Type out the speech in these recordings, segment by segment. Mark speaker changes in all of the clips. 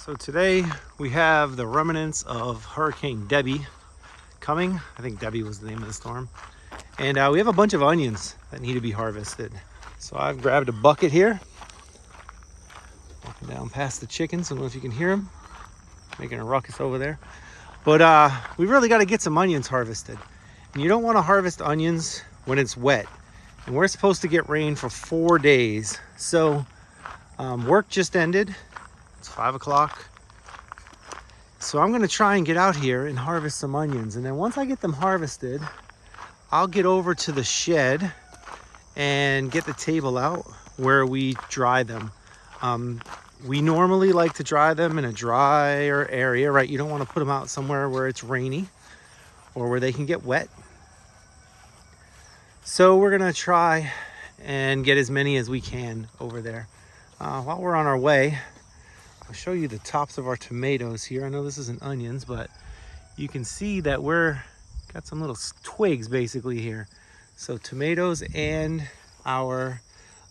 Speaker 1: So today we have the remnants of Hurricane Debby coming. I think Debby was the name of the storm. And we have a bunch of onions that need to be harvested. So I've grabbed a bucket here. Walking down past the chickens. I don't know if you can hear them making a ruckus over there. But we really got to get some onions harvested. And you don't want to harvest onions when it's wet. And we're supposed to get rain for 4 days. So work just ended. It's 5 o'clock. So I'm gonna try and get out here and harvest some onions. And then once I get them harvested, I'll get over to the shed and get the table out where we dry them. We normally like to dry them in a drier area, right? You don't want to put them out somewhere where it's rainy or where they can get wet. So we're gonna try and get as many as we can over there. While we're on our way, I'll show you the tops of our tomatoes here. I know this isn't onions, but you can see that got some little twigs basically here. So tomatoes and our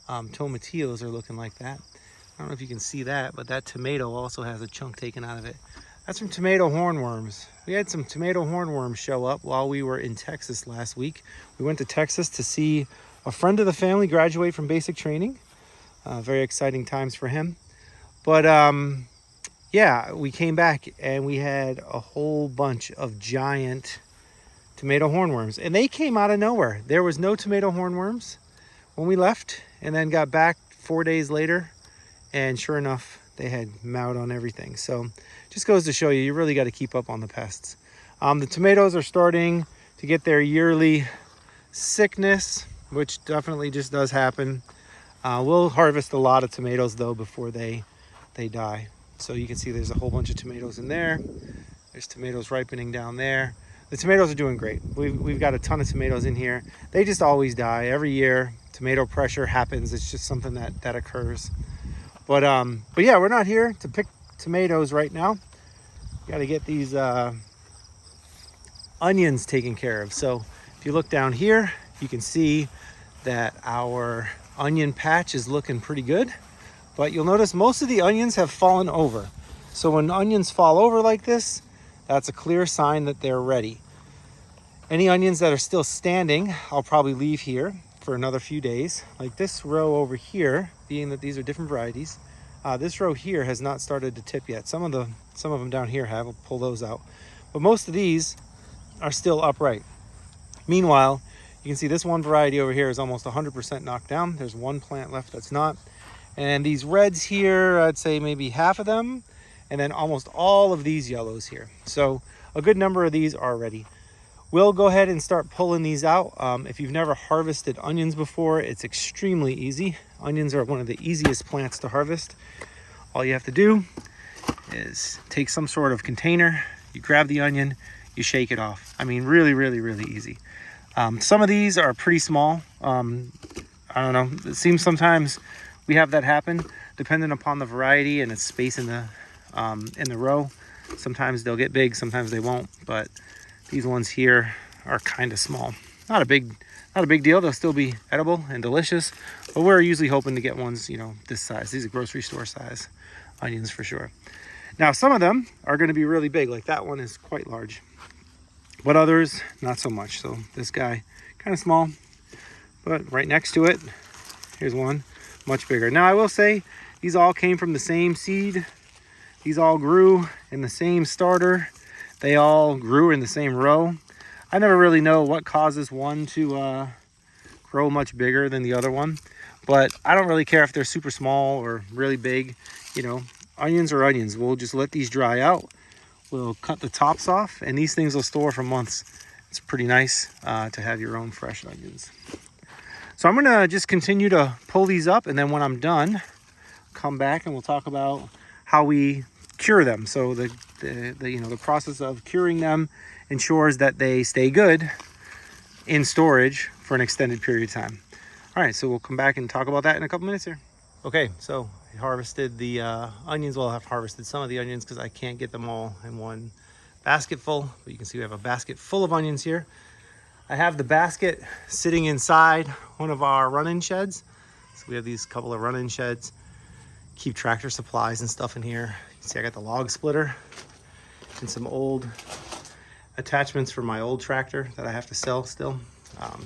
Speaker 1: tomatillos are looking like that. I don't know if you can see that, but that tomato also has a chunk taken out of it. That's from tomato hornworms. We had some tomato hornworms show up while we were in Texas last week. We went to Texas to see a friend of the family graduate from basic training. Very exciting times for him. But yeah, we came back and we had a whole bunch of giant tomato hornworms, and they came out of nowhere. There was no tomato hornworms when we left, and then got back 4 days later, and sure enough, they had mowed on everything. So just goes to show you, you really got to keep up on the pests. The tomatoes are starting to get their yearly sickness, which definitely just does happen. We'll harvest a lot of tomatoes though before they die. So you can see there's a whole bunch of tomatoes in there. There's tomatoes ripening down there. The tomatoes are doing great. We've got a ton of tomatoes in here. They just always die every year. Tomato pressure happens. It's just something that occurs. But yeah, we're not here to pick tomatoes right now. Got to get these onions taken care of. So if you look down here, you can see that our onion patch is looking pretty good. But you'll notice most of the onions have fallen over. So when onions fall over like this, that's a clear sign that they're ready. Any onions that are still standing, I'll probably leave here for another few days. Like this row over here, being that these are different varieties, this row here has not started to tip yet. Some of them down here have. I'll pull those out. But most of these are still upright. Meanwhile, you can see this one variety over here is almost 100% knocked down. There's one plant left that's not. And these reds here, I'd say maybe half of them, and then almost all of these yellows here. So a good number of these are ready. We'll go ahead and start pulling these out. If you've never harvested onions before, it's extremely easy. Onions are one of the easiest plants to harvest. All you have to do is take some sort of container, you grab the onion, you shake it off. I mean, really, really, really easy. Some of these are pretty small. I don't know, it seems sometimes we have that happen depending upon the variety and its space in the row. Sometimes they'll get big, sometimes they won't, but these ones here are kind of small. Not a big deal. They'll still be edible and delicious, but we're usually hoping to get ones, this size. These are grocery store size onions for sure. Now, some of them are going to be really big, like that one is quite large, but others not so much. So this guy kind of small, but right next to it, here's one much bigger. Now I will say these all came from the same seed. These all grew in the same starter. They all grew in the same row. I never really know what causes one to grow much bigger than the other one, but I don't really care if they're super small or really big. Onions are onions. We'll just let these dry out. We'll cut the tops off, and these things will store for months. It's pretty nice to have your own fresh onions. So I'm gonna just continue to pull these up, and then when I'm done, come back and we'll talk about how we cure them. So the process of curing them ensures that they stay good in storage for an extended period of time. All right, so we'll come back and talk about that in a couple minutes here. Okay, so I harvested the onions. Well, I've harvested some of the onions because I can't get them all in one basket full, but you can see we have a basket full of onions here. I have the basket sitting inside one of our run-in sheds. So we have these couple of run-in sheds. Keep tractor supplies and stuff in here. See, I got the log splitter and some old attachments for my old tractor that I have to sell still. Got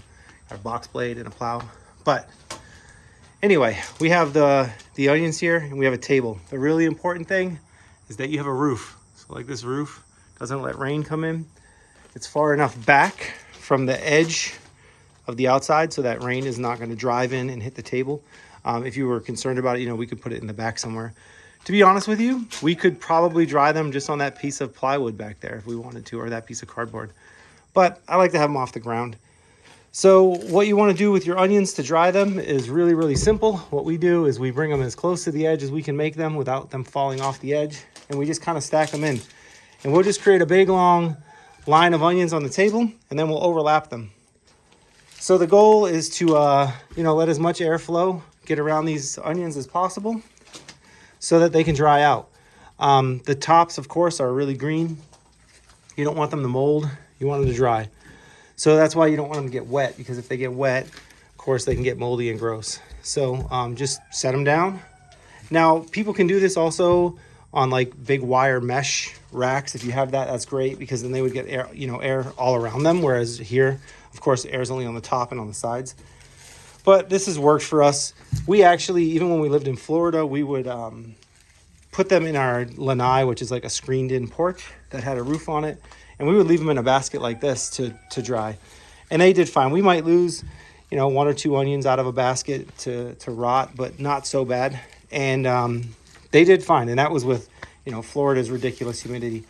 Speaker 1: a box blade and a plow. But anyway, we have the onions here and we have a table. The really important thing is that you have a roof. So like this roof doesn't let rain come in. It's far enough back from the edge of the outside so that rain is not going to drive in and hit the table. If you were concerned about it, you know, we could put it in the back somewhere. To be honest with you, we could probably dry them just on that piece of plywood back there if we wanted to, or that piece of cardboard. But I like to have them off the ground. So what you want to do with your onions to dry them is really, really simple. What we do is we bring them as close to the edge as we can make them without them falling off the edge. And we just kind of stack them in. And we'll just create a big long line of onions on the table, and then we'll overlap them. So the goal is to, let as much airflow get around these onions as possible so that they can dry out. The tops, of course, are really green. You don't want them to mold. You want them to dry. So that's why you don't want them to get wet, because if they get wet, of course, they can get moldy and gross. So just set them down. Now, people can do this also on like big wire mesh racks. If you have that, that's great, because then they would get air, air all around them. Whereas here, of course, air is only on the top and on the sides. But this has worked for us. We actually, even when we lived in Florida, we would put them in our lanai, which is like a screened-in porch that had a roof on it. And we would leave them in a basket like this to dry. And they did fine. We might lose, 1 or 2 onions out of a basket to rot, but not so bad. And they did fine. And that was with, Florida's ridiculous humidity.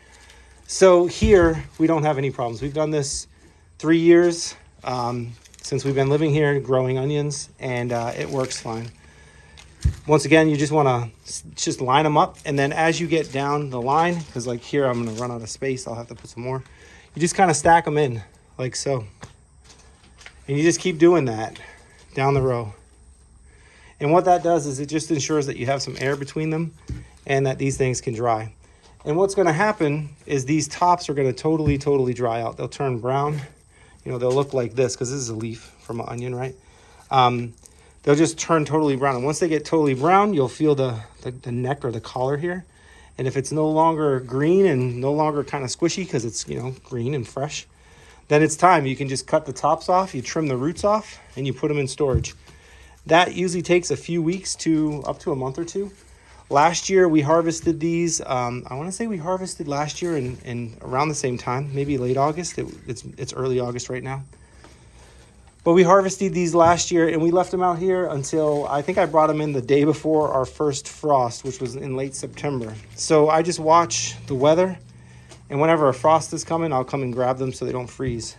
Speaker 1: So here, we don't have any problems. We've done this 3 years since we've been living here, growing onions, and it works fine. Once again, you just want to just line them up, and then as you get down the line, because like here I'm going to run out of space, I'll have to put some more, you just kind of stack them in like so, and you just keep doing that down the row. And what that does is it just ensures that you have some air between them and that these things can dry. And what's going to happen is these tops are going to totally dry out. They'll turn brown. They'll look like this, because this is a leaf from an onion, right? They'll just turn totally brown. And once they get totally brown, you'll feel the neck or the collar here. And if it's no longer green and no longer kind of squishy because it's, green and fresh, then it's time. You can just cut the tops off, you trim the roots off, and you put them in storage. That usually takes a few weeks to up to a month or two. Last year, we harvested these. I want to say we harvested last year in around the same time, maybe late August. It's early August right now. But we harvested these last year, and we left them out here until I think I brought them in the day before our first frost, which was in late September. So I just watch the weather, and whenever a frost is coming, I'll come and grab them so they don't freeze.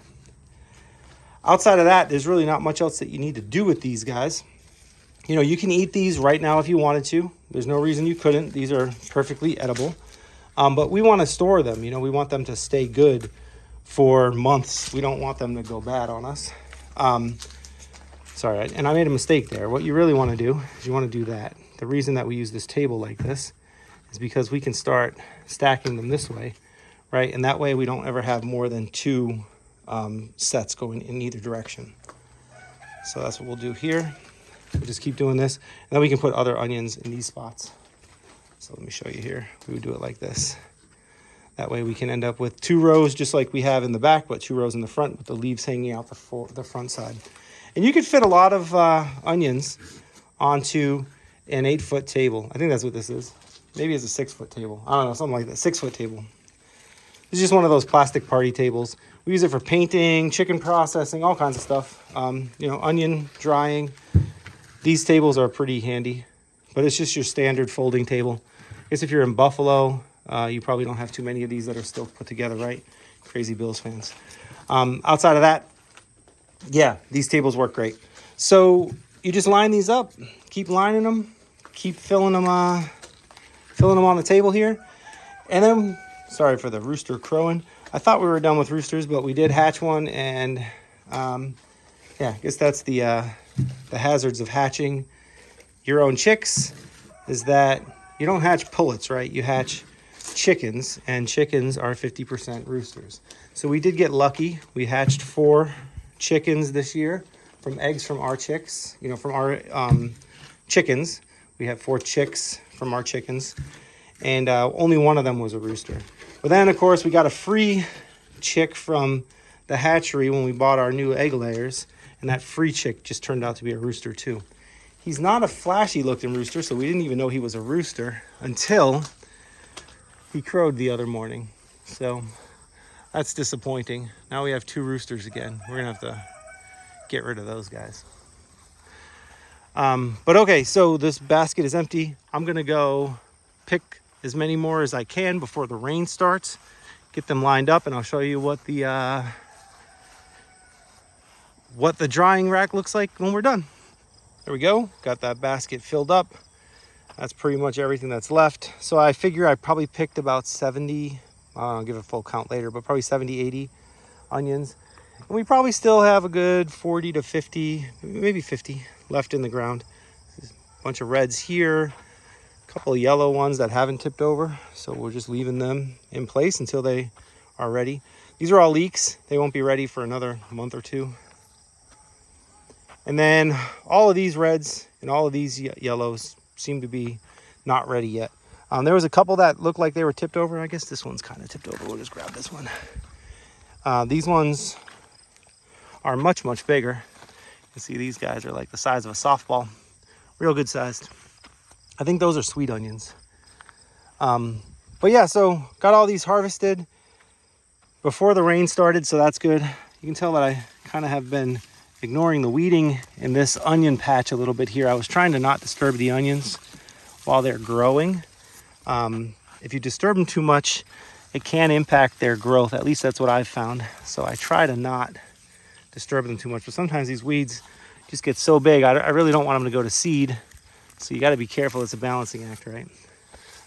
Speaker 1: Outside of that, there's really not much else that you need to do with these guys. You can eat these right now if you wanted to. There's no reason you couldn't. These are perfectly edible. But we want to store them. We want them to stay good for months. We don't want them to go bad on us. Sorry, and I made a mistake there. What you really want to do is you want to do that. The reason that we use this table like this is because we can start stacking them this way, right? And that way we don't ever have more than 2 sets going in either direction. So that's what we'll do here. We'll just keep doing this, and then we can put other onions in these spots. So let me show you here. We would do it like this. That way we can end up with 2 rows just like we have in the back, but 2 rows in the front with the leaves hanging out the front side. And you could fit a lot of onions onto an 8-foot table. I think that's what this is. Maybe it's a 6-foot table. I don't know, something like that. 6-foot table. It's just one of those plastic party tables. We use it for painting, chicken processing, all kinds of stuff. Onion drying. These tables are pretty handy, but it's just your standard folding table. I guess if you're in Buffalo, you probably don't have too many of these that are still put together, right? Crazy Bills fans. Outside of that, yeah, these tables work great. So you just line these up, keep lining them, keep filling them on the table here. And then, sorry for the rooster crowing. I thought we were done with roosters, but we did hatch one, and I guess that's the hazards of hatching your own chicks, is that you don't hatch pullets, right? You hatch chickens, and chickens are 50% roosters. So we did get lucky. We hatched 4 chickens this year from eggs from our chicks, from our chickens. We have 4 chicks from our chickens. and only one of them was a rooster. But then, of course, we got a free chick from the hatchery when we bought our new egg layers, and that free chick just turned out to be a rooster too. He's not a flashy looking rooster, so we didn't even know he was a rooster until he crowed the other morning. So that's disappointing. Now we have 2 roosters again. We're gonna have to get rid of those guys. But okay, so this basket is empty. I'm gonna go pick as many more as I can before the rain starts, get them lined up, and I'll show you what the drying rack looks like when we're done. There we go, got that basket filled up. That's pretty much everything that's left. So I figure I probably picked about 70, I'll give a full count later, but probably 70, 80 onions. And we probably still have a good 40 to 50, maybe 50 left in the ground. There's a bunch of reds here, a couple of yellow ones that haven't tipped over. So we're just leaving them in place until they are ready. These are all leeks. They won't be ready for another month or 2. And then all of these reds and all of these yellows seem to be not ready yet. There was a couple that looked like they were tipped over. I guess this one's kind of tipped over. We'll just grab this one. These ones are much, much bigger. You can see these guys are like the size of a softball. Real good sized. I think those are sweet onions. But yeah, so got all these harvested before the rain started, so that's good. You can tell that I kind of have been ignoring the weeding in this onion patch a little bit here. I was trying to not disturb the onions while they're growing. If you disturb them too much, it can impact their growth. At least that's what I've found. So I try to not disturb them too much. But sometimes these weeds just get so big, I really don't want them to go to seed. So you got to be careful. It's a balancing act, right?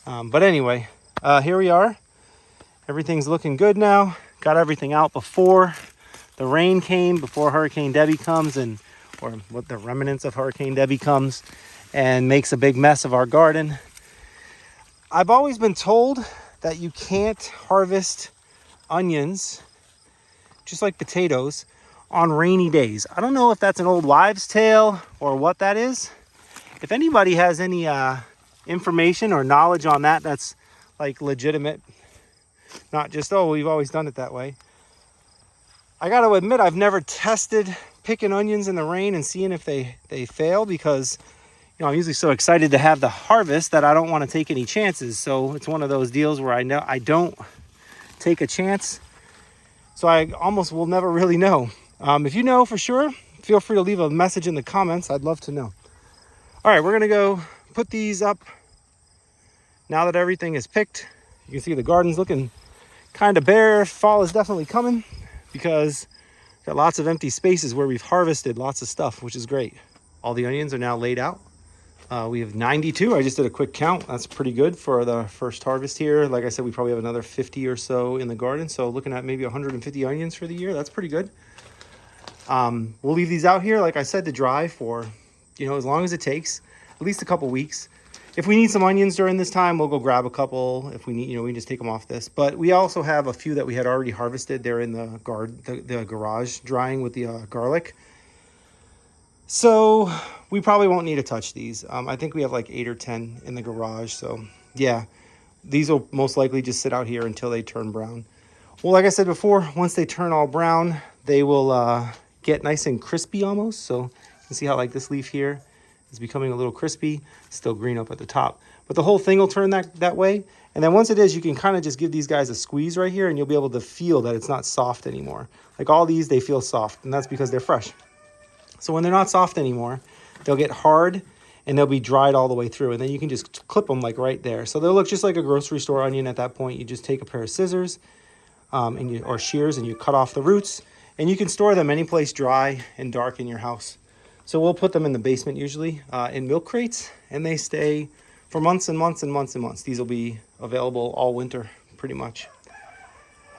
Speaker 1: But anyway, here we are. Everything's looking good now. Got everything out before the rain came, before Hurricane Debby comes, or what the remnants of Hurricane Debby comes and makes a big mess of our garden. I've always been told that you can't harvest onions, just like potatoes, on rainy days. I don't know if that's an old wives' tale or what that is. If anybody has any information or knowledge on that, that's like legitimate, not just, oh, we've always done it that way. I got to admit, I've never tested picking onions in the rain and seeing if they fail, because I'm usually so excited to have the harvest that I don't want to take any chances. So it's one of those deals where I know I don't take a chance. So I almost will never really know. If you know for sure, feel free to leave a message in the comments. I'd love to know. All right, we're going to go put these up. Now that everything is picked, you can see the garden's looking kind of bare. Fall is definitely coming because got lots of empty spaces where we've harvested lots of stuff, which is great. All the onions are now laid out. We have 92. I just did a quick count. That's pretty good for the first harvest here. Like I said, we probably have another 50 or so in the garden. So looking at maybe 150 onions for the year. That's pretty good. We'll leave these out here, like I said, to dry for, as long as it takes, at least a couple weeks. If we need some onions during this time, we'll go grab a couple. If we need, we can just take them off this. But we also have a few that we had already harvested. They're in the garage drying with the garlic. So we probably won't need to touch these. I think we have like 8 or 10 in the garage. So yeah, these will most likely just sit out here until they turn brown. Well, like I said before, once they turn all brown, they will get nice and crispy almost. So you can see how like this leaf here is becoming a little crispy, still green up at the top. But the whole thing will turn that way. And then once it is, you can kind of just give these guys a squeeze right here and you'll be able to feel that it's not soft anymore. Like all these, they feel soft, and that's because they're fresh. So when they're not soft anymore, they'll get hard and they'll be dried all the way through. And then you can just clip them like right there. So they'll look just like a grocery store onion at that point. You just take a pair of scissors or shears and you cut off the roots. And you can store them any place dry and dark in your house. So we'll put them in the basement usually in milk crates. And they stay for months and months and months and months. These will be available all winter pretty much.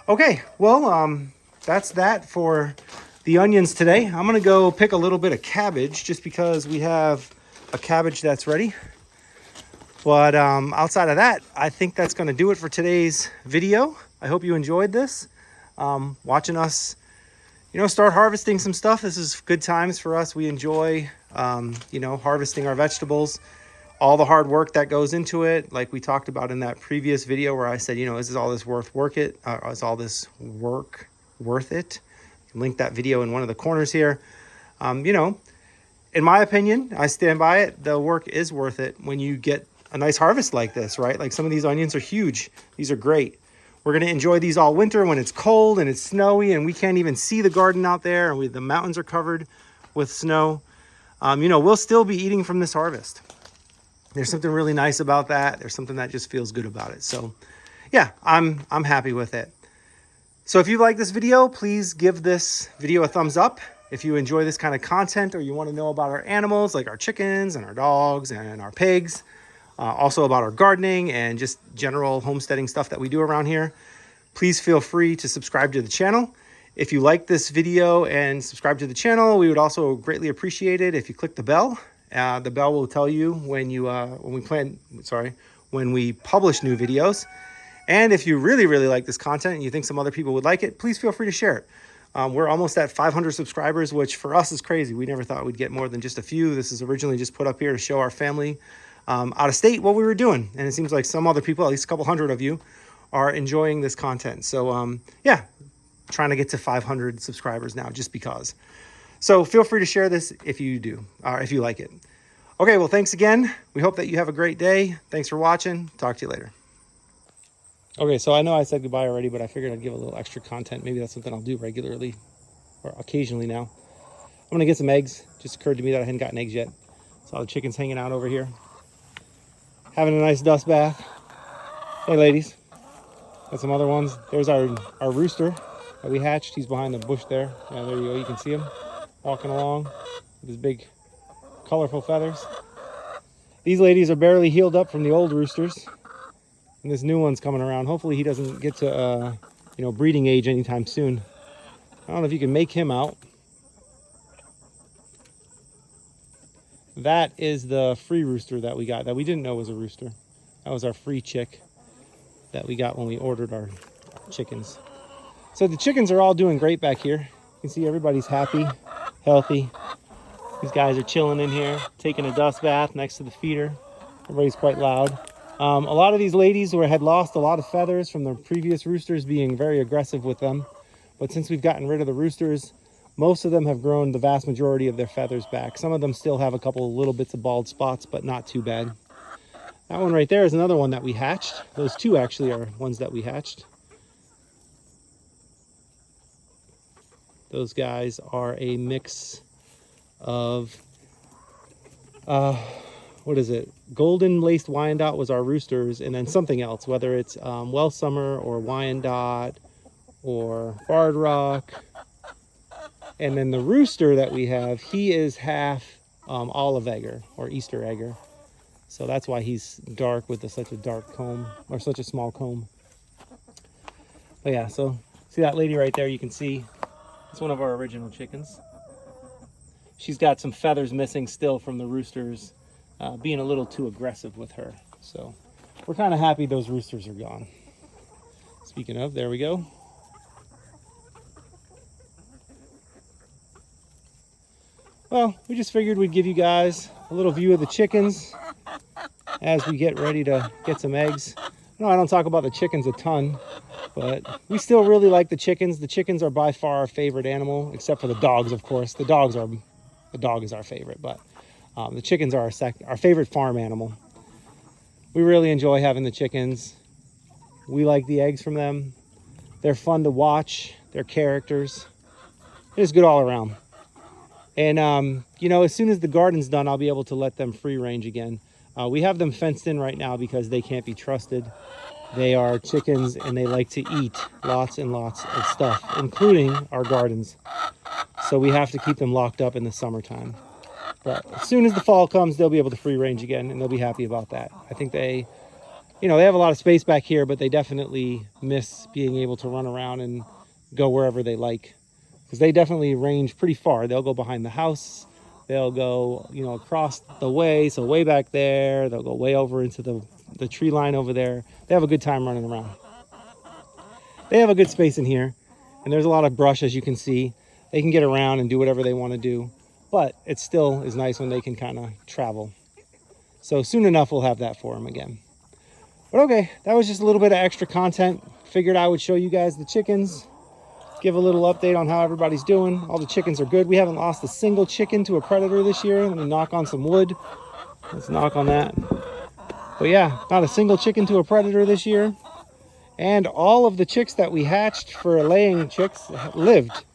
Speaker 1: Okay, well, that's that for the onions today. I'm gonna go pick a little bit of cabbage just because we have a cabbage that's ready. But outside of that, I think that's gonna do it for today's video. I hope you enjoyed this. Watching us, start harvesting some stuff. This is good times for us. We enjoy, harvesting our vegetables. all the hard work that goes into it, like we talked about in that previous video where I said, you know, is all this worth it? Is all this work worth it? Link that video in one of the corners here. You know, in my opinion, I stand by it. The work is worth it when you get a nice harvest like this, right? Like some of these onions are huge. These are great. We're going to enjoy these all winter when it's cold and it's snowy and we can't even see the garden out there and the mountains are covered with snow. You know, we'll still be eating from this harvest. There's something really nice about that. There's something that just feels good about it. So yeah, I'm happy with it. So if you like this video, please give this video a thumbs up. If you enjoy this kind of content or you want to know about our animals, like our chickens and our dogs and our pigs, also about our gardening and just general homesteading stuff that we do around here, please feel free to subscribe to the channel. If you like this video and subscribe to the channel, we would also greatly appreciate it if you click the bell. The bell will tell you when we publish new videos. And if you really, really like this content and you think some other people would like it, please feel free to share it. We're almost at 500 subscribers, which for us is crazy. We never thought we'd get more than just a few. This is originally just put up here to show our family out of state what we were doing. And it seems like some other people, at least a couple hundred of you, are enjoying this content. So yeah, trying to get to 500 subscribers now just because. So feel free to share this if you do, if you like it. Okay, well, thanks again. We hope that you have a great day. Thanks for watching. Talk to you later. Okay, so I know I said goodbye already, but I figured I'd give a little extra content. Maybe that's something I'll do regularly or occasionally now. I'm gonna get some eggs. Just occurred to me that I hadn't gotten eggs yet. Saw the chickens hanging out over here, having a nice dust bath. Hey, ladies. Got some other ones. There's our rooster that we hatched. He's behind the bush there. Yeah, there you go. You can see him walking along with his big, colorful feathers. These ladies are barely healed up from the old roosters. And this new one's coming around. Hopefully he doesn't get to, you know, breeding age anytime soon. I don't know if you can make him out. That is the free rooster that we got, that we didn't know was a rooster. That was our free chick that we got when we ordered our chickens. So the chickens are all doing great back here. You can see everybody's happy, healthy. These guys are chilling in here, taking a dust bath next to the feeder. Everybody's quite loud. A lot of these ladies had lost a lot of feathers from the previous roosters being very aggressive with them. But since we've gotten rid of the roosters, most of them have grown the vast majority of their feathers back. Some of them still have a couple of little bits of bald spots, but not too bad. That one right there is another one that we hatched. Those two actually are ones that we hatched. Those guys are a mix of, what is it? Golden Laced Wyandotte was our roosters, and then something else, whether it's Well Summer or Wyandotte or Barred Rock. And then the rooster that we have, he is half olive egger or Easter egger. So that's why he's dark with such a dark comb, or such a small comb. But yeah, so see that lady right there, you can see it's one of our original chickens. She's got some feathers missing still from the roosters being a little too aggressive with her. So we're kind of happy those roosters are gone. Speaking of, there we go. Well, we just figured we'd give you guys a little view of the chickens as we get ready to get some eggs. No, I don't talk about the chickens a ton, but we still really like the chickens. The chickens are by far our favorite animal, except for the dogs, of course. The dog is our favorite, but the chickens are our favorite farm animal. We really enjoy having the chickens. We like the eggs from them. They're fun to watch. They're characters. It's good all around. And, you know, as soon as the garden's done, I'll be able to let them free range again. We have them fenced in right now because they can't be trusted. They are chickens and they like to eat lots and lots of stuff, including our gardens. So we have to keep them locked up in the summertime. But as soon as the fall comes, they'll be able to free range again, and they'll be happy about that. I think they have a lot of space back here, but they definitely miss being able to run around and go wherever they like. Because they definitely range pretty far. They'll go behind the house. They'll go, you know, across the way, so way back there. They'll go way over into the tree line over there. They have a good time running around. They have a good space in here, and there's a lot of brush, as you can see. They can get around and do whatever they want to do, but it still is nice when they can kind of travel. So soon enough, we'll have that for them again. But okay, that was just a little bit of extra content. Figured I would show you guys the chickens, give a little update on how everybody's doing. All the chickens are good. We haven't lost a single chicken to a predator this year. Let me knock on some wood. Let's knock on that. But yeah, not a single chicken to a predator this year. And all of the chicks that we hatched for laying chicks lived.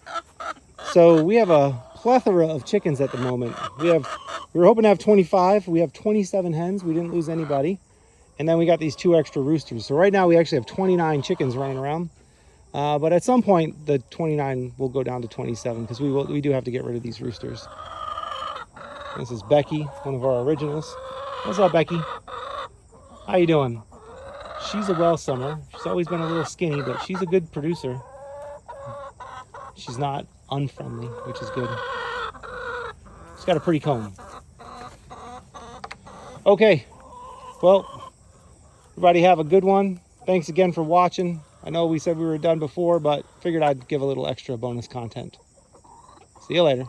Speaker 1: So we have a plethora of chickens at the moment. We were hoping to have 25. We have 27 hens. We didn't lose anybody. And then we got these 2 extra roosters. So right now we actually have 29 chickens running around. But at some point the 29 will go down to 27 because we do have to get rid of these roosters. This is Becky, one of our originals. What's up, Becky? How you doing? She's a well-summer. She's always been a little skinny, but she's a good producer. She's not unfriendly, which is good. She's got a pretty comb. Okay, well, everybody have a good one. Thanks again for watching. I know we said we were done before, but figured I'd give a little extra bonus content. See you later.